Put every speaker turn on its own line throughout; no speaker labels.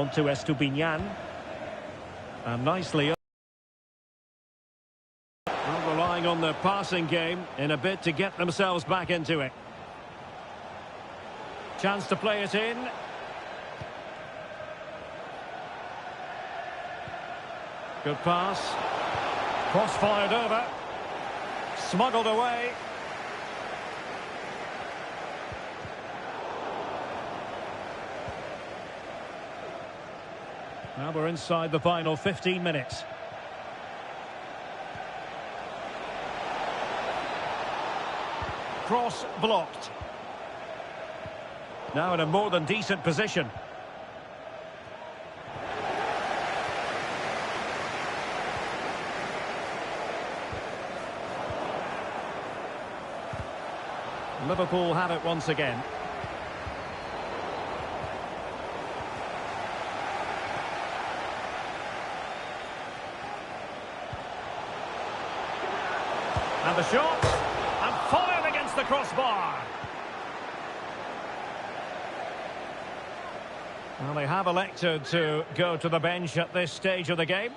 onto Estupinian. And nicely relying on the passing game in a bid to get themselves back into it. Chance to play it in. Good pass. Cross fired over. Smuggled away. Now we're inside the final 15 minutes. Cross blocked. Now in a more than decent position. Liverpool have it once again. And the shot, and fired against the crossbar. Well, they have elected to go to the bench at this stage of the game.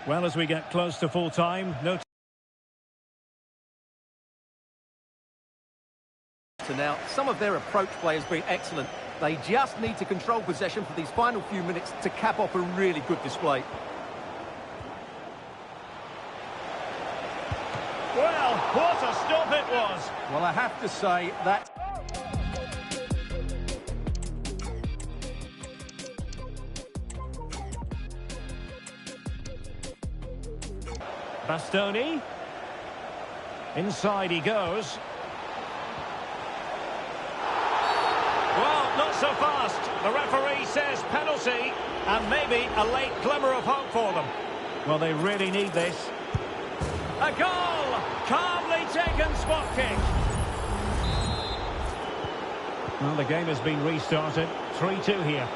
Well, as we get close to full time, no.
So now, some of their approach play has been excellent. They just need to control possession for these final few minutes to cap off a really good display.
Well, what a stop it was.
Well, I have to say that...
Bastoni. Inside he goes. Well, not so fast. The referee says penalty, and maybe a late glimmer of hope for them. Well, they really need this. A goal! Calmly taken spot kick. Well, the game has been restarted. 3-2 here.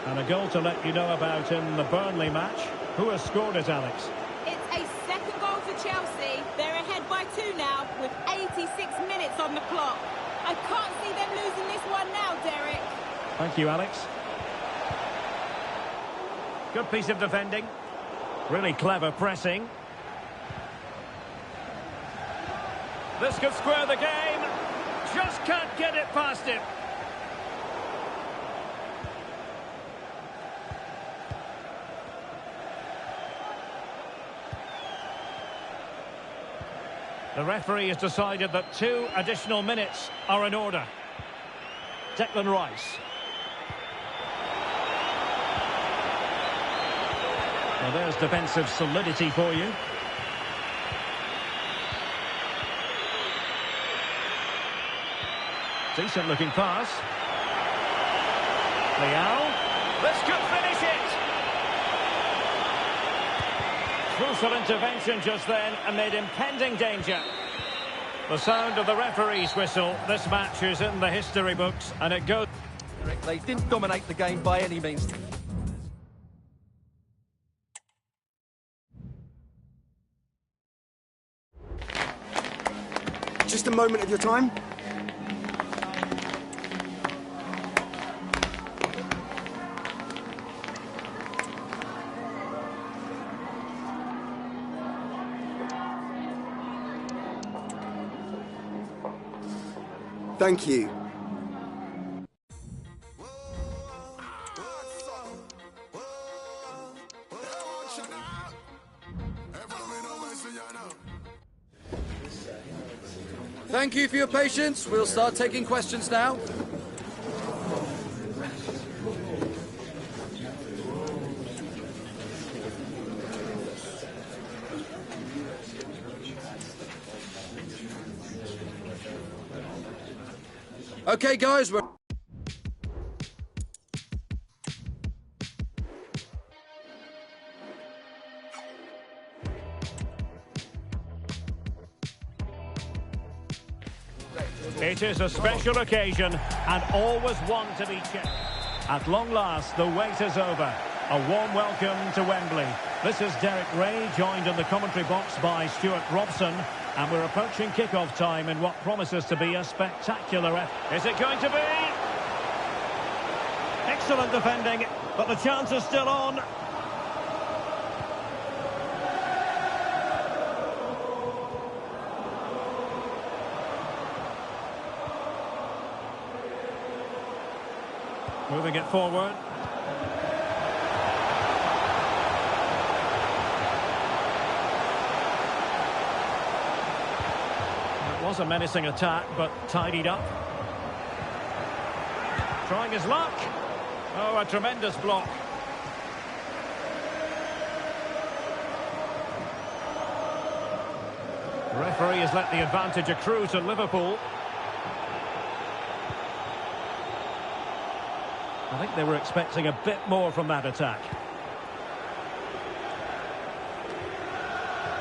And a goal to let you know about in the Burnley match. Who has scored it, Alex?
It's a second goal for Chelsea. They're ahead by 2 now, with 86 minutes on the clock. I can't see them losing this one now, Derek.
Thank you, Alex. Good piece of defending. Really clever pressing. This could square the game. Just can't get it past him. The referee has decided that 2 additional minutes are in order. Declan Rice. Well, there's defensive solidity for you. Decent looking pass. Leao. This could finish it. Crucial intervention just then amid impending danger. The sound of the referee's whistle. This match is in the history books, and it goes.
They didn't dominate the game by any means.
Just a moment of your time. Thank you.
Thank you for your patience. We'll start taking questions now. Okay, guys, we're...
It is a special occasion and always one to be checked. At long last, the wait is over. A warm welcome to Wembley. This is Derek Ray, joined in the commentary box by Stuart Robson. And we're approaching kick-off time in what promises to be a spectacular effort. Is it going to be? Excellent defending, but the chance is still on. Moving it forward. It was a menacing attack, but tidied up. Trying his luck. Oh, a tremendous block. The referee has let the advantage accrue to Liverpool. I think they were expecting a bit more from that attack.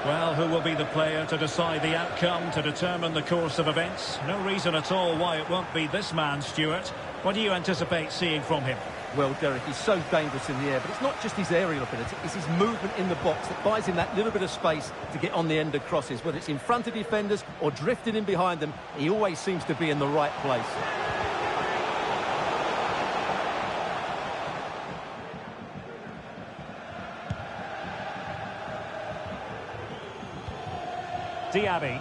Well, who will be the player to decide the outcome, to determine the course of events? No reason at all why it won't be this man, Stuart. What do you anticipate seeing from him?
Well, Derek, he's so dangerous in the air, but it's not just his aerial ability, it's his movement in the box that buys him that little bit of space to get on the end of crosses. Whether it's in front of defenders or drifting in behind them, he always seems to be in the right place.
Diaby.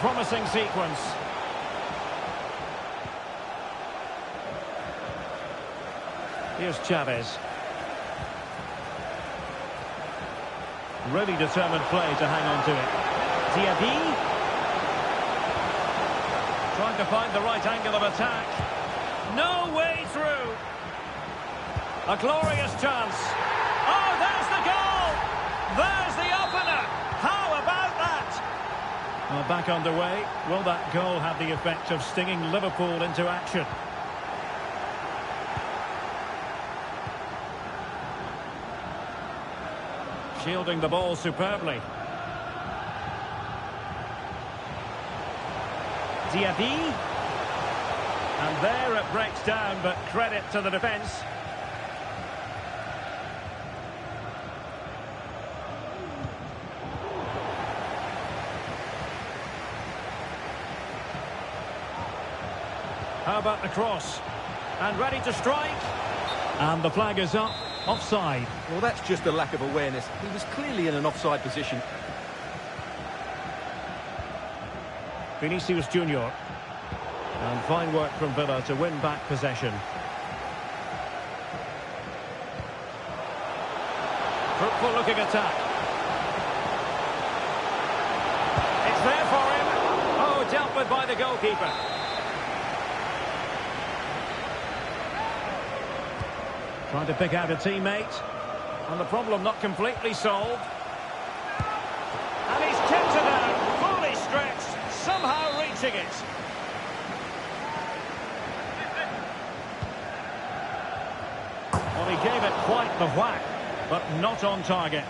Promising sequence. Here's Chavez. Really determined play to hang on to it. Diaby. Trying to find the right angle of attack. No way through. A glorious chance. Oh, there's the goal! There's the opener! How about that? Well, back underway. Will that goal have the effect of stinging Liverpool into action? Shielding the ball superbly. Diaby. And there it breaks down, but credit to the defence. How about the cross? And ready to strike. And the flag is up. Offside.
Well, that's just a lack of awareness. He was clearly in an offside position.
Vinicius Junior. And fine work from Villa to win back possession. Fruitful looking attack. It's there for him. Oh, dealt with by the goalkeeper. Trying to pick out a teammate. And the problem not completely solved. And he's kept it out. Fully stretched. Somehow reaching it. Well, he gave it quite the whack, but not on target.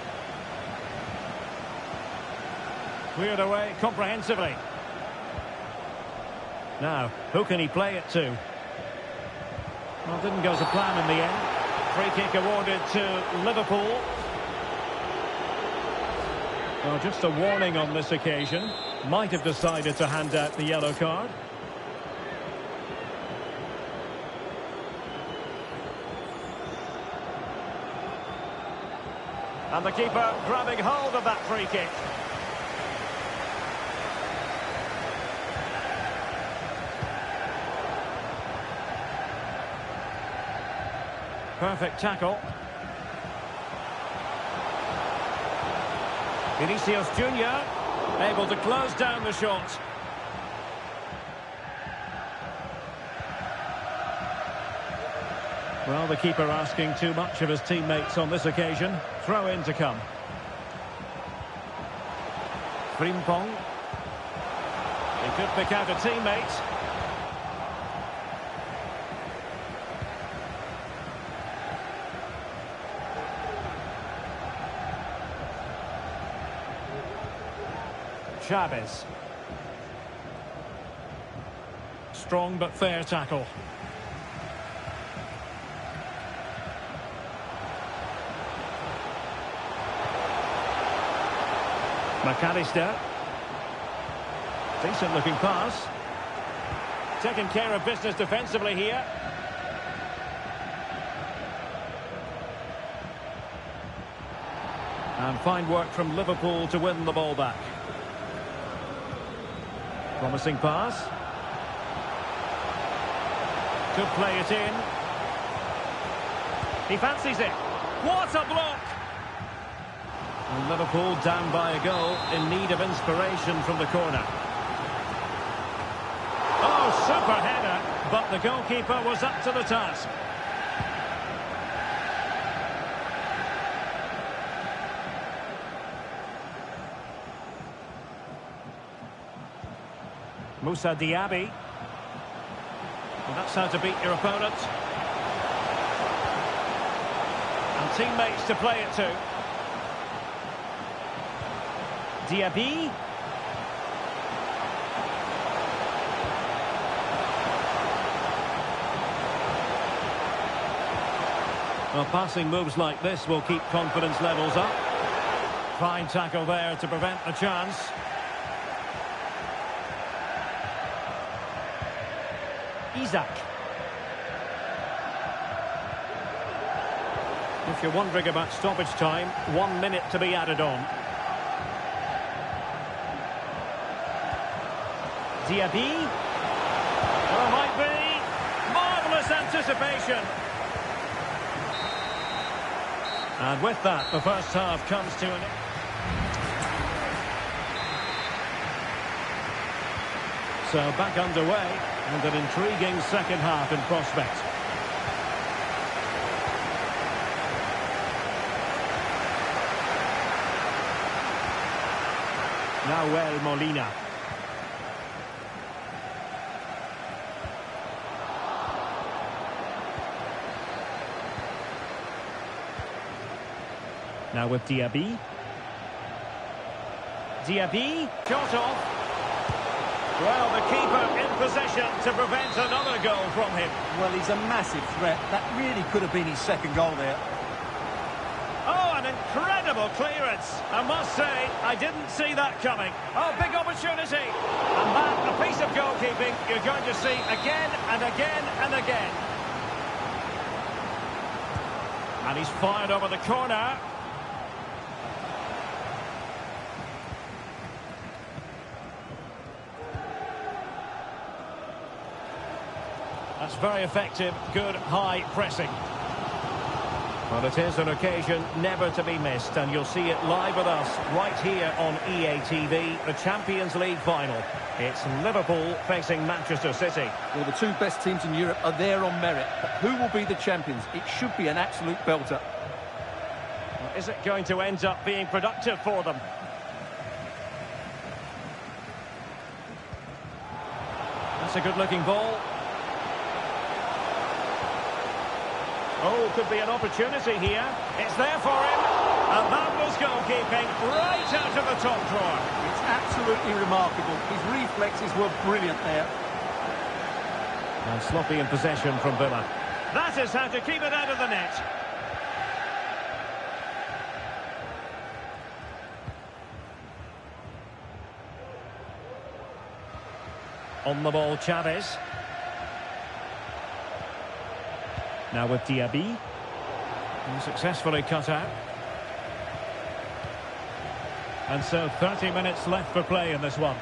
Cleared away comprehensively. Now, who can he play it to? Well, didn't go to plan in the end. Free kick awarded to Liverpool. Well, just a warning on this occasion. Might have decided to hand out the yellow card. And the keeper grabbing hold of that free kick. Perfect tackle. Vinicius Junior able to close down the shot. Well, the keeper asking too much of his teammates on this occasion. Throw in to come. Frimpong. He could pick out a teammate. Chavez. strong but fair tackle. McAllister. Decent looking pass. Taking care of business defensively here. And fine work from Liverpool to win the ball back. Promising pass. Could play it in. He fancies it. What a block! And Liverpool down by a goal, in need of inspiration from the corner. Oh, super header, but the goalkeeper was up to the task. Moussa Diaby. Well, that's how to beat your opponent. And teammates to play it to. Diaby. Well, passing moves like this will keep confidence levels up. Fine tackle there to prevent the chance. Isaac. If you're wondering about stoppage time, 1 minute to be added on. Diaby. Well, might be. Marvellous anticipation. And with that, the first half comes to an end. So back underway, and an intriguing second half in prospect. Nahuel Molina. Now with Diaby. Diaby, shot off. Well, the keeper in possession to prevent another goal from him.
Well, he's a massive threat. That really could have been his second goal there.
Oh, an incredible clearance. I must say, I didn't see that coming. Oh, big opportunity. And that, a piece of goalkeeping you're going to see again and again and again. And he's fired over the corner. That's very effective, good high pressing. Well, it is an occasion never to be missed, and you'll see it live with us right here on EA TV, the Champions League final. It's Liverpool facing Manchester City.
Well, the two best teams in Europe are there on merit, but who will be the champions? It should be an absolute belter.
Well, is it going to end up being productive for them? That's a good-looking ball. Oh, could be an opportunity here. It's there for him. And that was goalkeeping right out of the top drawer.
It's absolutely remarkable. His reflexes were brilliant there.
And sloppy in possession from Villa. That is how to keep it out of the net. On the ball, Chavez. Now with Diaby. And successfully cut out. And so 30 minutes left for play in this one.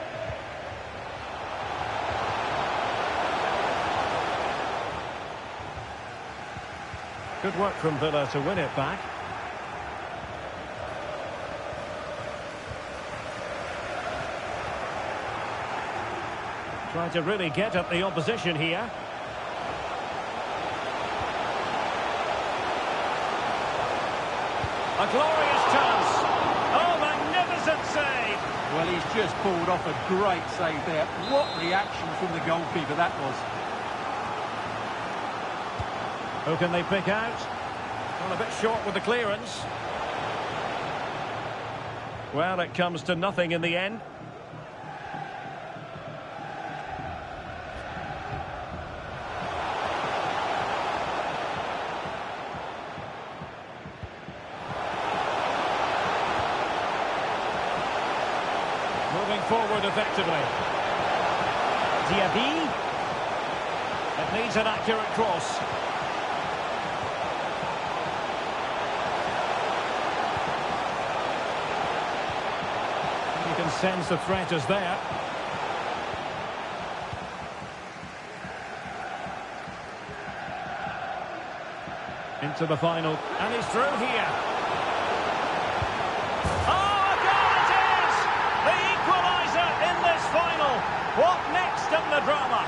Good work from Villa to win it back. Try to really get at the opposition here. A glorious chance. Oh, magnificent save.
Well, he's just pulled off a great save there. What reaction from the goalkeeper that was.
Who can they pick out? Well, a bit short with the clearance. Well, it comes to nothing in the end. moving forward effectively. Diaby. It needs an accurate cross. You can sense the threat is there. Into the final, and he's through here. Oh, a goal it is! The equaliser in this final. What next in the drama?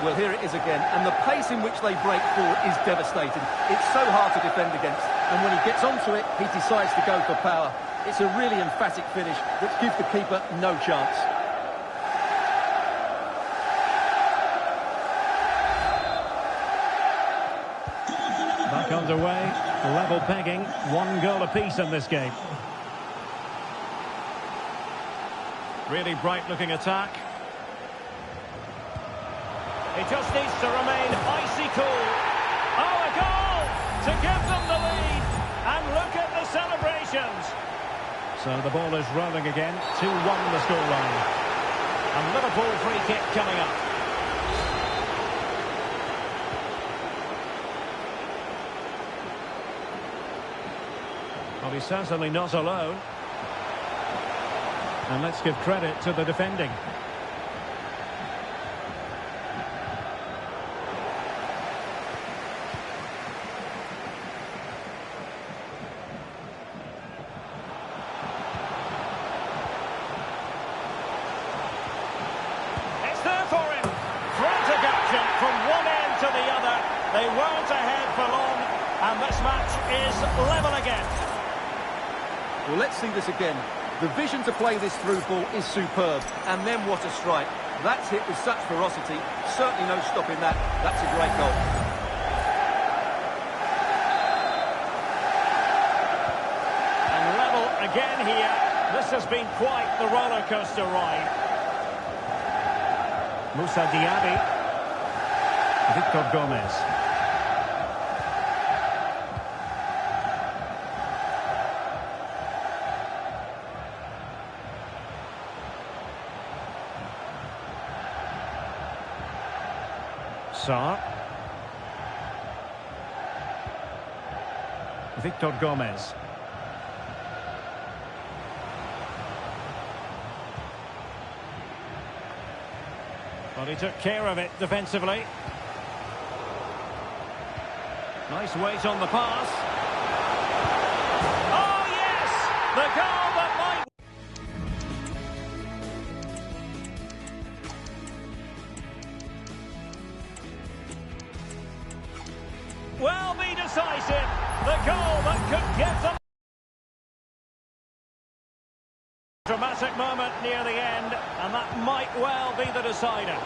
Well, here it is again, and the pace in which they break forward is devastating. It's so hard to defend against, and when he gets onto it, he decides to go for power. It's a really emphatic finish, which gives the keeper no chance.
Back underway, level pegging, 1 goal apiece in this game. Really bright-looking attack. He just needs to remain icy cool. Oh, a goal to give them the lead. And look at the celebrations. So the ball is rolling again. 2-1 the scoreline. And Liverpool free kick coming up. Well, he's certainly not alone. And let's give credit to the defending. From one end to the other, they weren't ahead for long, and this match is level again.
Well, let's see this again. The vision to play this through ball is superb, and then what a strike. That's hit with such ferocity, certainly no stopping that. That's a great goal.
And level again here. This has been quite the roller coaster ride. Moussa Diaby. Victor Gomez. Sarr. Victor Gomez. Well, he took care of it defensively. Nice weight on the pass. Oh, yes! The goal that might... Well, be decisive. The goal that could give them... Dramatic moment near the end, and that might well be the decider.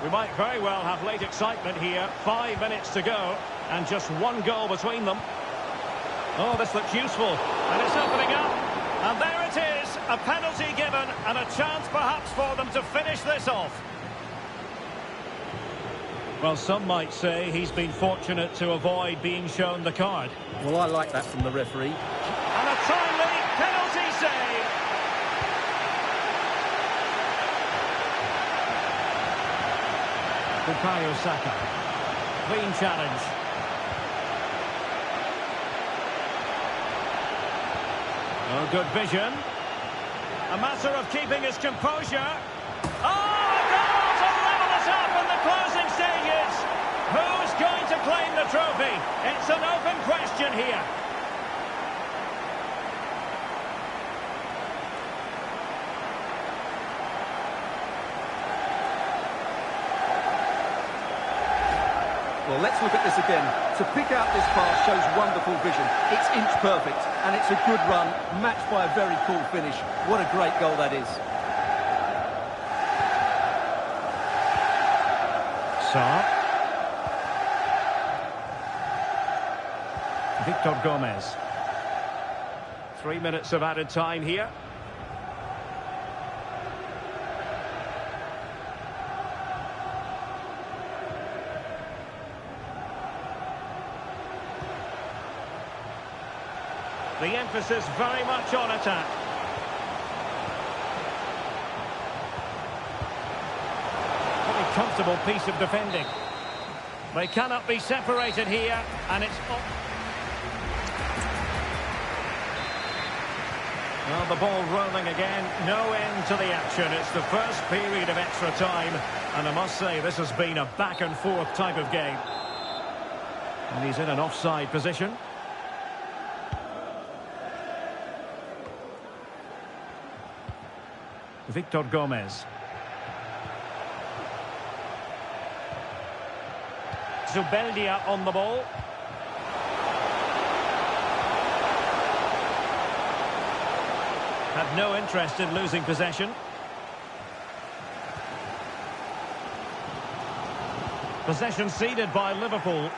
We might very well have late excitement here. 5 minutes to go, and just 1 goal between them. Oh, this looks useful, and it's opening up. And there it is, a penalty given, and a chance perhaps for them to finish this off. Well, some might say he's been fortunate to avoid being shown the card.
Well, I like that from the referee.
And a timely penalty save. Bukayo Saka. Clean challenge. Oh, good vision. A matter of keeping his composure. Oh, a goal to level us up in the closing stages. Who's going to claim the trophy? It's an open question here.
Well, let's look at this again. To pick out this pass shows wonderful vision. It's inch perfect, and it's a good run, matched by a very cool finish. What a great goal that is.
Sarr. Victor Gomez. 3 minutes of added time here. The emphasis very much on attack. Very comfortable piece of defending. They cannot be separated here, and it's... Well, the ball rolling again. No end to the action. It's the first period of extra time, and I must say this has been a back-and-forth type of game. And he's in an offside position. Victor Gomez. Zubeldia on the ball. Had no interest in losing possession. Possession ceded by Liverpool.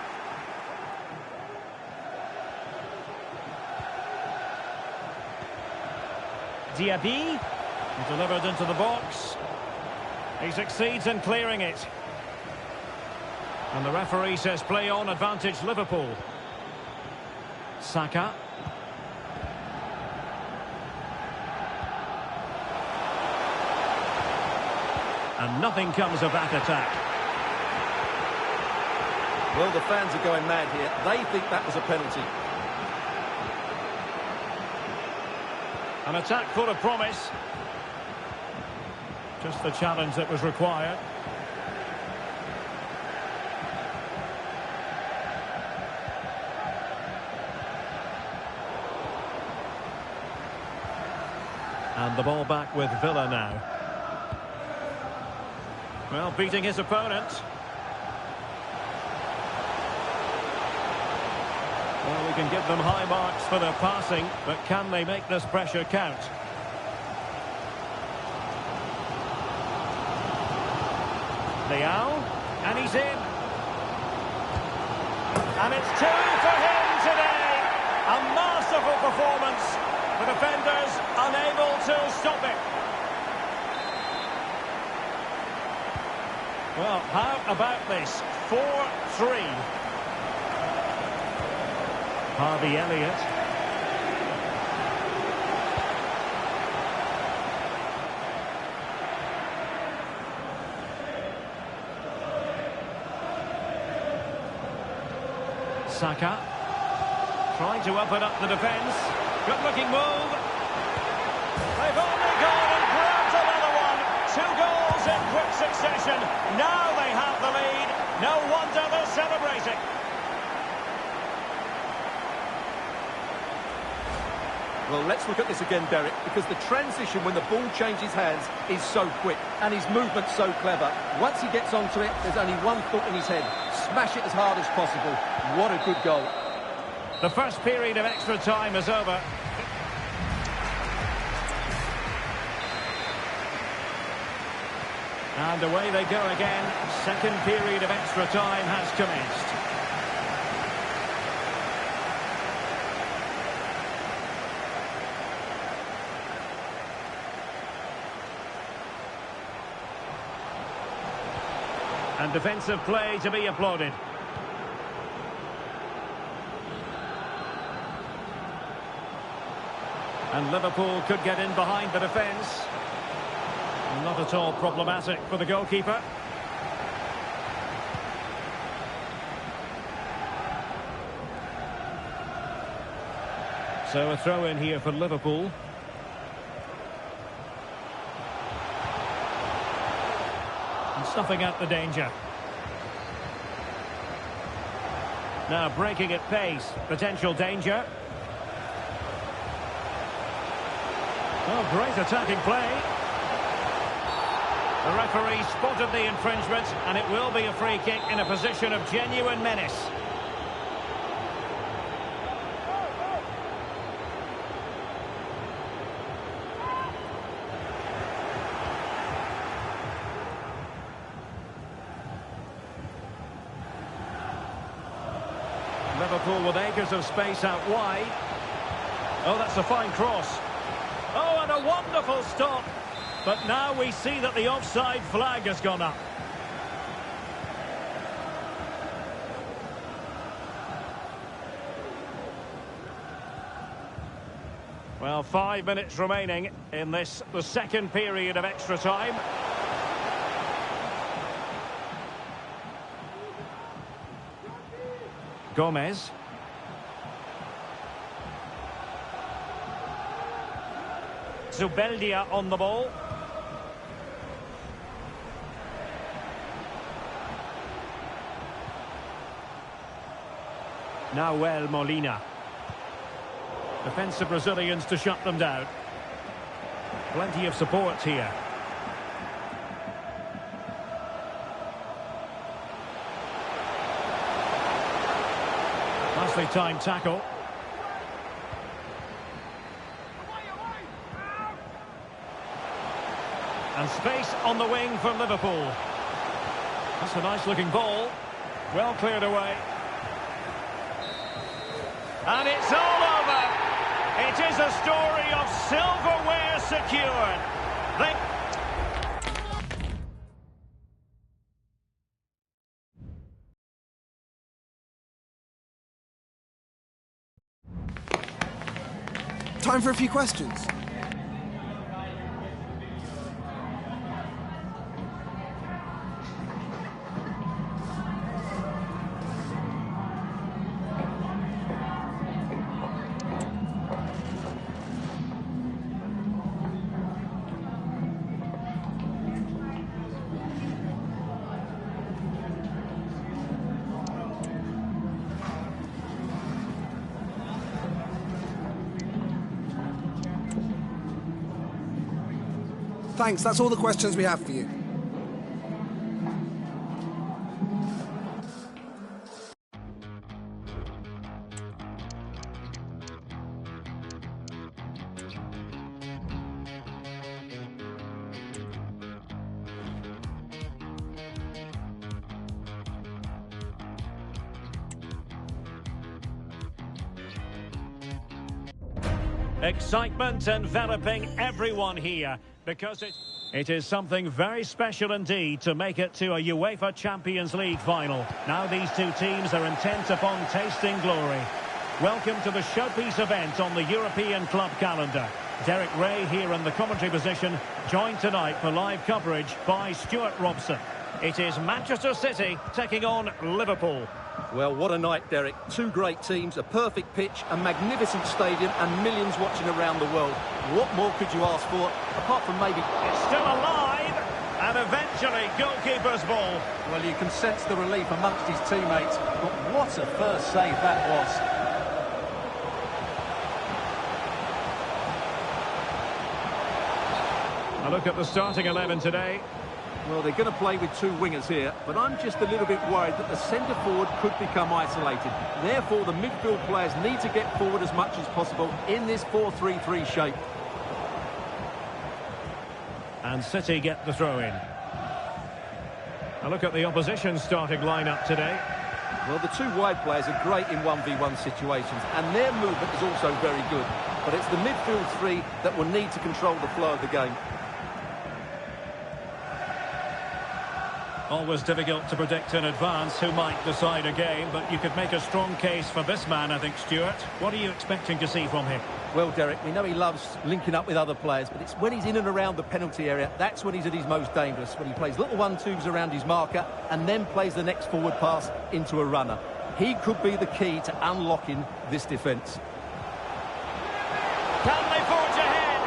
Diaby. Delivered into the box. He succeeds in clearing it. And the referee says play on, advantage Liverpool. Saka. And nothing comes of that attack.
Well, the fans are going mad here. They think that was a penalty.
An attack full of promise. Just the challenge that was required. And the ball back with Villa now. Well, beating his opponent. Well, we can give them high marks for their passing, but can they make this pressure count? Leao, and he's in. And it's 2 for him today. A masterful performance. The defenders unable to stop it. Well, how about this? 4-3. Harvey Elliott. Saka. Trying to open up the defence. Good-looking move. They've only gone and grabbed another one. 2 goals in quick succession. Now they have the lead. No wonder they're celebrating.
Well, let's look at this again, Derek, because the transition when the ball changes hands is so quick and his movement's so clever. Once he gets onto it, there's only one thought in his head. Smash it as hard as possible. What a good goal.
The first period of extra time is over. And away they go again. Second period of extra time has commenced. And defensive play to be applauded. And Liverpool could get in behind the defence. Not at all problematic for the goalkeeper. So a throw in here for Liverpool. And snuffing out the danger. Now breaking at pace. Potential danger. Oh, great attacking play. The referee spotted the infringement, and it will be a free kick in a position of genuine menace. Liverpool with acres of space out wide. Oh, that's a fine cross. Oh, and a wonderful stop. But now we see that the offside flag has gone up. Well, 5 minutes remaining in this, the second period of extra time. Gomez. Zubeldia on the ball. Nahuel Molina. Defensive Brazilians to shut them down. Plenty of support here. Nicely timed tackle. And space on the wing for Liverpool. That's a nice looking ball. Well cleared away. And it's all over. It is a story of silverware secured.
Time for a few questions. Thanks, that's all the questions we have for you.
Excitement enveloping everyone here because it is something very special indeed to make it to a UEFA Champions League final. Now these two teams are intent upon tasting glory. Welcome to the showpiece event on the European club calendar. Derek Ray here in the commentary position, joined tonight for live coverage by Stuart Robson. It is Manchester City taking on Liverpool.
Well, what a night, Derek. Two great teams, a perfect pitch, a magnificent stadium and millions watching around the world. What more could you ask for, apart from maybe...
It's still alive, and eventually goalkeeper's ball.
Well, you can sense the relief amongst his teammates, but what a first save that was.
A look at the starting 11 today.
Well, they're going to play with two wingers here, but I'm just a little bit worried that the centre-forward could become isolated. Therefore, the midfield players need to get forward as much as possible in this 4-3-3 shape.
And City get the throw-in. A look at the opposition starting lineup today.
Well, the two wide players are great in 1v1 situations, and their movement is also very good. But it's the midfield three that will need to control the flow of the game.
Always difficult to predict in advance who might decide a game, but you could make a strong case for this man, I think, Stuart. What are you expecting to see from him?
Well, Derek, we know he loves linking up with other players, but it's when he's in and around the penalty area, that's when he's at his most dangerous, when he plays little 1-2s around his marker and then plays the next forward pass into a runner. He could be the key to unlocking this defence.
Can they forge ahead?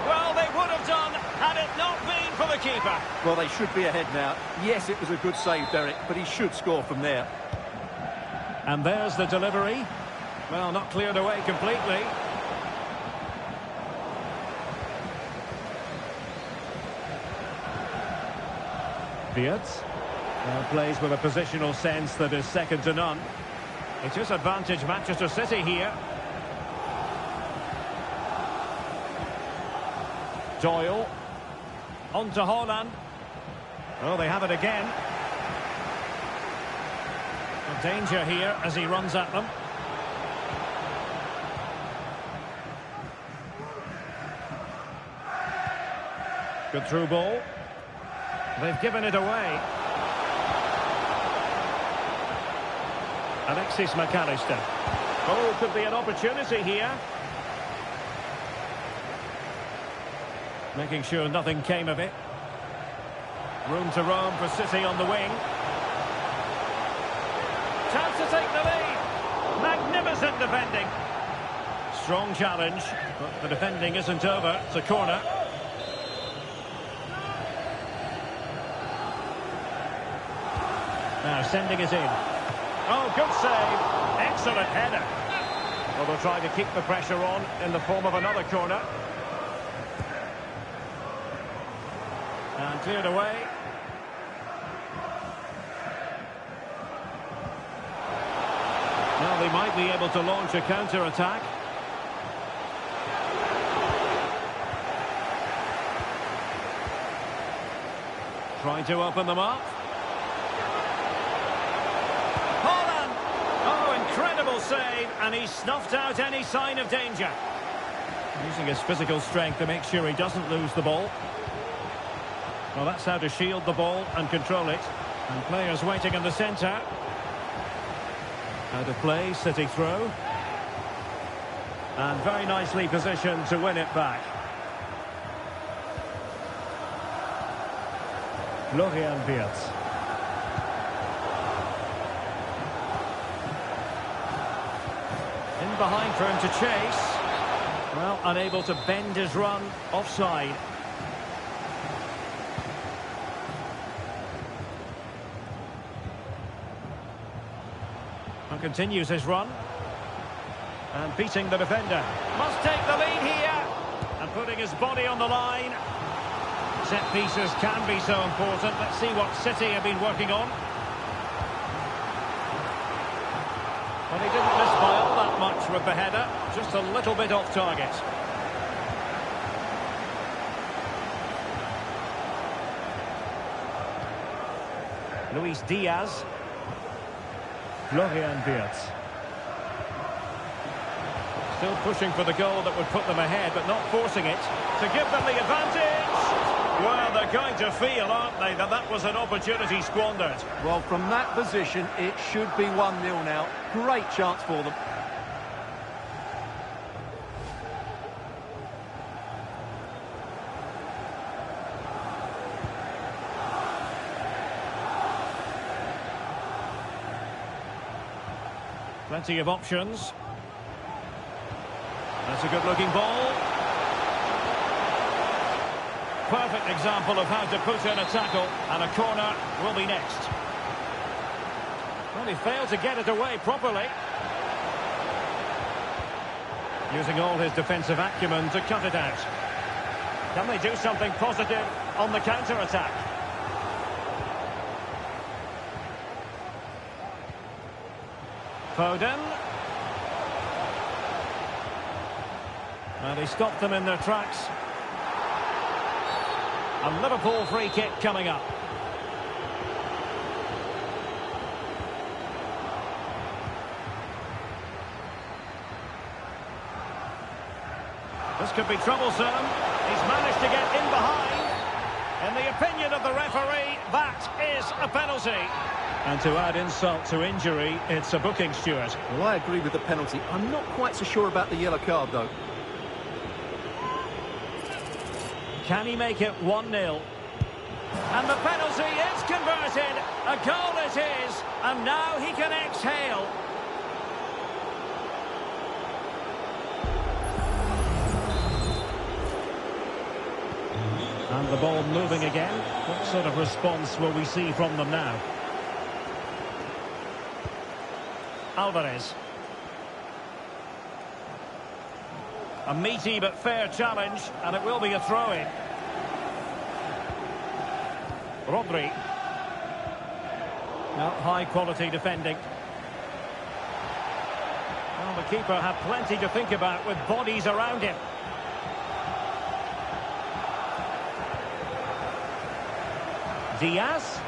Well, they would have done had it not been for the keeper.
Well, they should be ahead now. Yes, it was a good save, Derek, but he should score from there.
And there's the delivery. Well, not cleared away completely. Beards plays with a positional sense that is second to none. It is advantage Manchester City here. Doyle. On to Haaland. Oh, they have it again. Danger here as he runs at them. Good through ball. They've given it away. Alexis McAllister. Oh, could be an opportunity here. Making sure nothing came of it. Room to roam for City on the wing. Chance to take the lead. Magnificent defending. Strong challenge, but the defending isn't over. It's a corner. Now sending it in. Oh, good save. Excellent header. Well, they'll try to keep the pressure on in the form of another corner. And cleared away. Well, they might be able to launch a counter-attack. Trying to open them up. Incredible save, and he snuffed out any sign of danger. Using his physical strength to make sure he doesn't lose the ball. Well, that's how to shield the ball and control it. And players waiting in the centre. Out of play, City throw. And very nicely positioned to win it back. Florian Wirtz. In behind for him to chase. Well, unable to bend his run offside. And continues his run. And beating the defender. Must take the lead here. And putting his body on the line. Set pieces can be so important. Let's see what City have been working on. Well, he didn't miss by all that much with the header, just a little bit off target. Luis Diaz. Florian Wirtz. Still pushing for the goal that would put them ahead, but not forcing it to give them the advantage. Well, they're going to feel, aren't they, that that was an opportunity squandered.
Well, from that position, it should be 1-0 now. Great chance for them.
Plenty of options. That's a good-looking ball. Perfect example of how to put in a tackle, and a corner will be next. Well, he failed to get it away properly. Using all his defensive acumen to cut it out. Can they do something positive on the counter-attack? Foden. And he stopped them in their tracks. A Liverpool free kick coming up. This could be troublesome. He's managed to get in behind. In the opinion of the referee, that is a penalty. And to add insult to injury, it's a booking, Stuart.
Well, I agree with the penalty. I'm not quite so sure about the yellow card, though.
Can he make it 1-0? And the penalty is converted. A goal it is. And now he can exhale. And the ball moving again. What sort of response will we see from them now? Alvarez. A meaty but fair challenge, and it will be a throw-in. Rodri. Now, high-quality defending. Well, the keeper had plenty to think about with bodies around him. Diaz.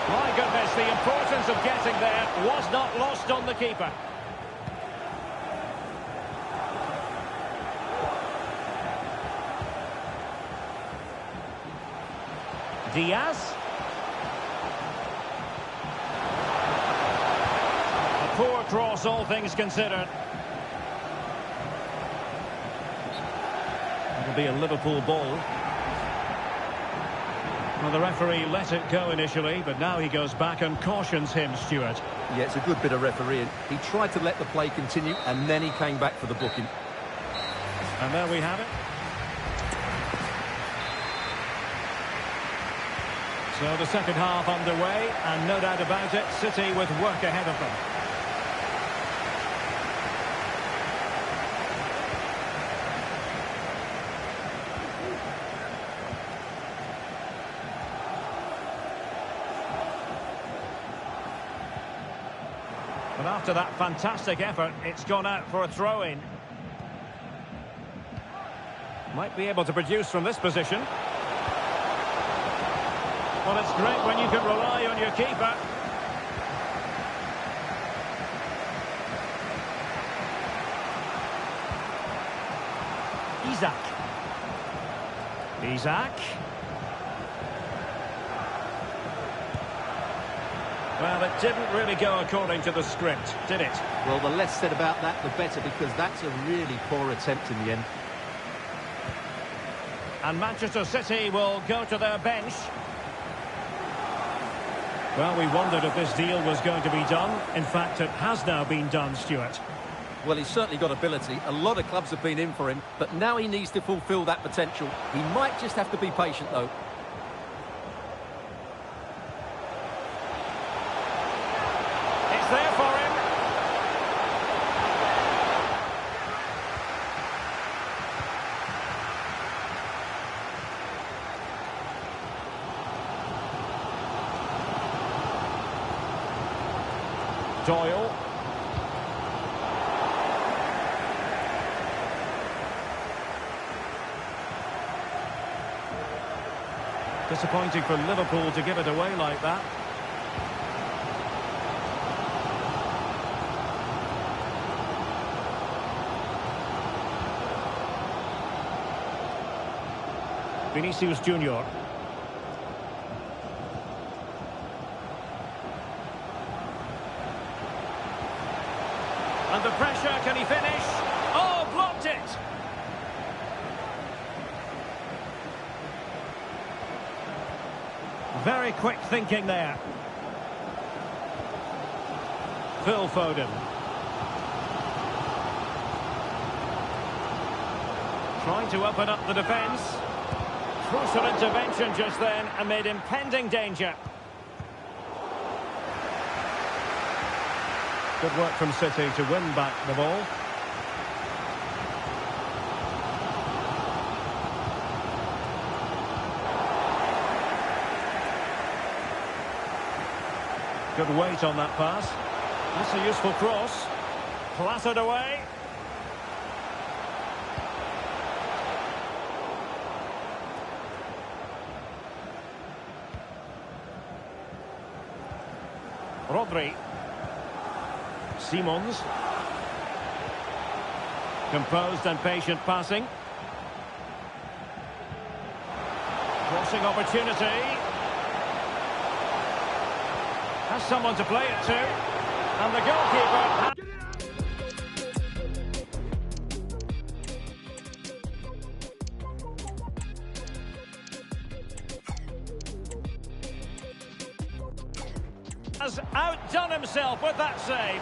My goodness, the importance of getting there was not lost on the keeper. Diaz. A poor cross, all things considered. It'll be a Liverpool ball. Well, the referee let it go initially, but now he goes back and cautions him, Stuart.
Yeah, it's a good bit of refereeing. He tried to let the play continue, and then he came back for the booking.
And there we have it. So the second half underway, and no doubt about it, City with work ahead of them. But after that fantastic effort, it's gone out for a throw-in. Might be able to produce from this position. Well, it's great when you can rely on your keeper. Isaac. Well, it didn't really go according to the script, did it?
Well, the less said about that, the better, because that's a really poor attempt in the end.
And Manchester City will go to their bench. Well, we wondered if this deal was going to be done. In fact, it has now been done, Stuart.
Well, he's certainly got ability. A lot of clubs have been in for him, but now he needs to fulfil that potential. He might just have to be patient, though.
It's there for him. Doyle. Disappointing for Liverpool to give it away like that. Vinicius Junior. Under pressure, can he finish? Oh, blocked it! Very quick thinking there. Phil Foden. Trying to open up the defence. Crucial intervention just then amid impending danger. Good work from City to win back the ball. Good weight on that pass. That's a useful cross. Clattered away. Rodri. Simons. Composed and patient passing. Crossing opportunity. Has someone to play it to. And the goalkeeper... has outdone himself with that save.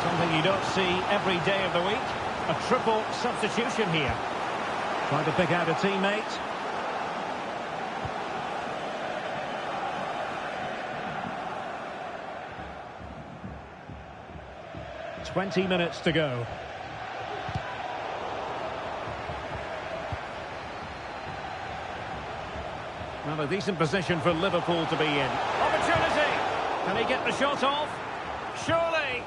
Something you don't see every day of the week. A triple substitution here. Trying to pick out a teammate. "20 minutes to go. Well, a decent position for Liverpool to be in. Opportunity! Can he get the shot off? Surely!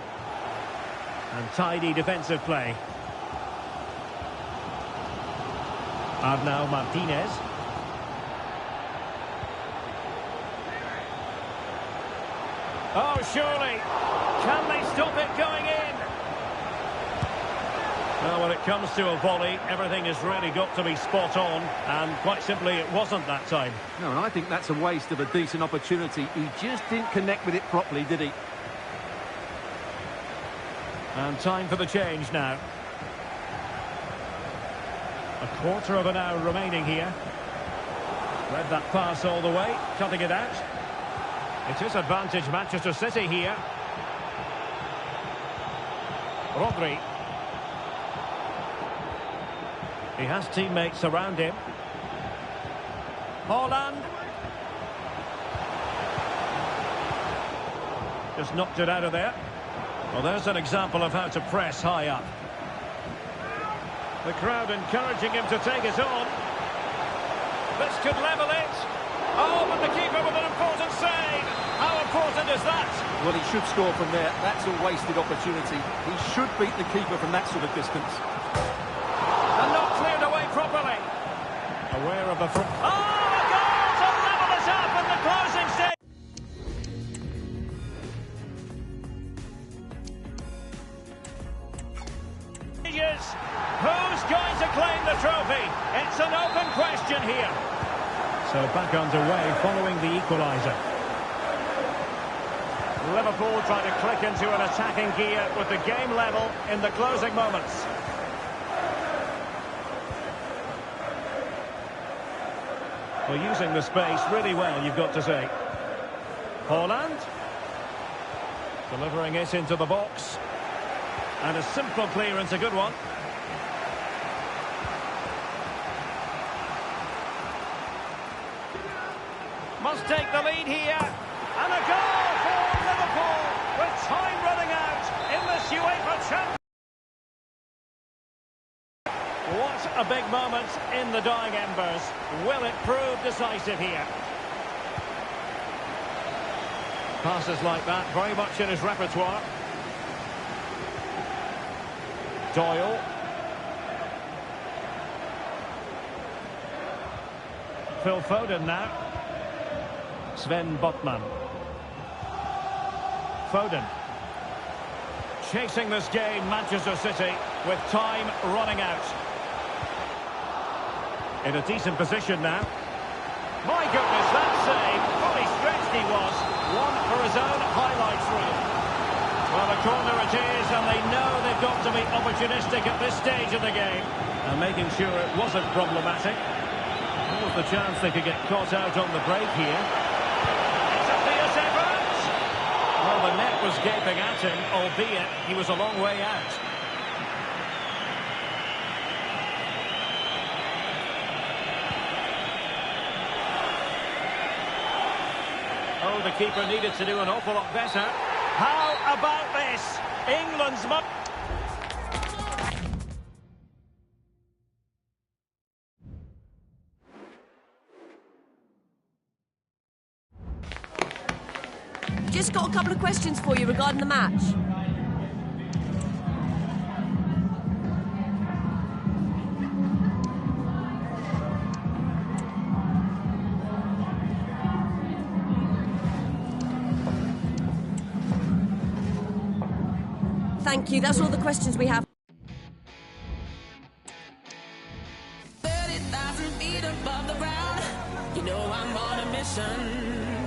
And tidy defensive play. Arnau Martinez. Oh, surely. Can they stop it going in? Well, when it comes to a volley, everything has really got to be spot on, and quite simply, it wasn't that time.
No, and I think that's a waste of a decent opportunity. He just didn't connect with it properly, did he?
And time for the change now. A quarter of an hour remaining here. Read that pass all the way, cutting it out. It is advantage Manchester City here. Rodri. He has teammates around him. Haaland. Just knocked it out of there. Well, there's an example of how to press high up. The crowd encouraging him to take it on. This could level it. Oh, but the keeper with an important save. How important is that?
Well, he should score from there. That's a wasted opportunity. He should beat the keeper from that sort of distance.
And not cleared away properly. Aware of the front. Oh, a goal to level it up in the closing stage. Who's going to claim the trophy? It's an open question here. So back underway following the equaliser. Liverpool trying to click into an attacking gear with the game level in the closing moments. Well, using the space really well, you've got to say. Haaland. Delivering it into the box. And a simple clearance, a good one. Must take the lead here. And a goal for Liverpool with time running out in this UEFA Champions. What a big moment in the dying embers. Will it prove decisive here? Passes like that, very much in his repertoire. Doyle. Phil Foden now. Sven Botman. Foden. Chasing this game, Manchester City, with time running out. In a decent position now. My goodness, that save. Fully stretched he was. One for his own highlights reel. Well, a corner it is, and they know they've got to be opportunistic at this stage of the game. And making sure it wasn't problematic. What was the chance they could get caught out on the break here? It's a fierce effort! Well, the net was gaping at him, albeit he was a long way out. Oh, the keeper needed to do an awful lot better. How about this? England's...
Just got a couple of questions for you regarding the match. Thank you, that's all the questions we have.
30,000 feet above the ground. You know I'm on a mission.